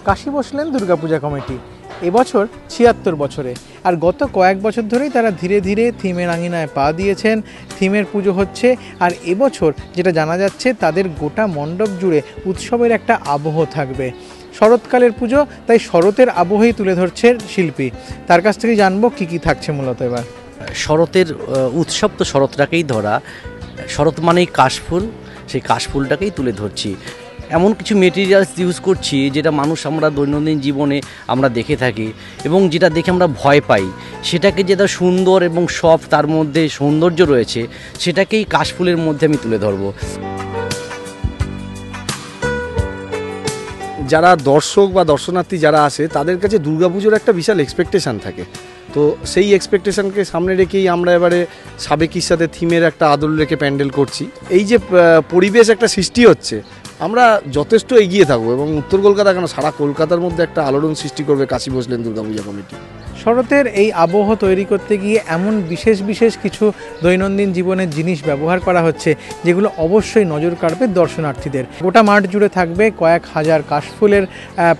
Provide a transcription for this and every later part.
কাশী বসলেন দুর্গাপূজা কমিটি এবছর ৭৬ বছরে। আর গত কয়েক বছর ধরেই তারা ধীরে ধীরে থিমের আঙিনায় পা দিয়েছেন, থিমের পুজো হচ্ছে। আর এবছর যেটা জানা যাচ্ছে তাদের গোটা মণ্ডপ জুড়ে উৎসবের একটা আবহ থাকবে। শরৎকালের পুজো, তাই শরতের আবহেই তুলে ধরছে শিল্পী। তার কাছ থেকে জানবো কী কী থাকছে মূলত এবার। শরতের উৎসব তো শরৎটাকেই ধরা, শরৎ মানেই কাশফুল, সেই কাশফুলটাকেই তুলে ধরছি। এমন কিছু মেটেরিয়ালস ইউজ করছি যেটা মানুষ আমরা দৈনন্দিন জীবনে আমরা দেখে থাকি এবং যেটা দেখে আমরা ভয় পাই, সেটাকে যেটা সুন্দর এবং সব তার মধ্যে সৌন্দর্য রয়েছে, সেটাকেই কাশফুলের মধ্যে আমি তুলে ধরবো। যারা দর্শক বা দর্শনার্থী যারা আসে তাদের কাছে দুর্গাপুজোর একটা বিশাল এক্সপেকটেশান থাকে। তো সেই এক্সপেকটেশানকে সামনে রেখেই আমরা এবারে সাবেকির সাথে থিমের একটা আদল রেখে প্যান্ডেল করছি। এই যে পরিবেশ একটা সৃষ্টি হচ্ছে, আমরা যথেষ্ট এগিয়ে থাকবো এবং উত্তর কলকাতা কেন সারা কলকাতার মধ্যে একটা আলোড়ন সৃষ্টি করবে কাশী বসলেন দুর্গাপূজা কমিটি। শরতের এই আবহ তৈরি করতে গিয়ে এমন বিশেষ বিশেষ কিছু দৈনন্দিন জীবনের জিনিস ব্যবহার করা হচ্ছে যেগুলো অবশ্যই নজর কাড়বে দর্শনার্থীদের। গোটা মাঠ জুড়ে থাকবে কয়েক হাজার কাশফুলের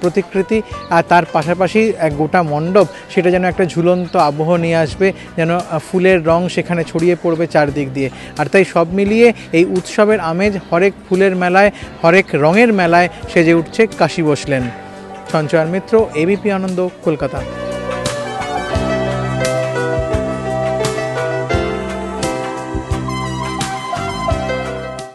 প্রতিকৃতি, আর তার পাশাপাশি গোটা মণ্ডপ সেটা যেন একটা ঝুলন্ত আবহ নিয়ে আসবে, যেন ফুলের রং সেখানে ছড়িয়ে পড়বে চারদিক দিয়ে। আর তাই সব মিলিয়ে এই উৎসবের আমেজ হরেক ফুলের মেলায়, হরেক রঙের মেলায় সেজে উঠছে কাশী বসলেন। সঞ্চয়ন মিত্র, এবিপি আনন্দ, কলকাতা।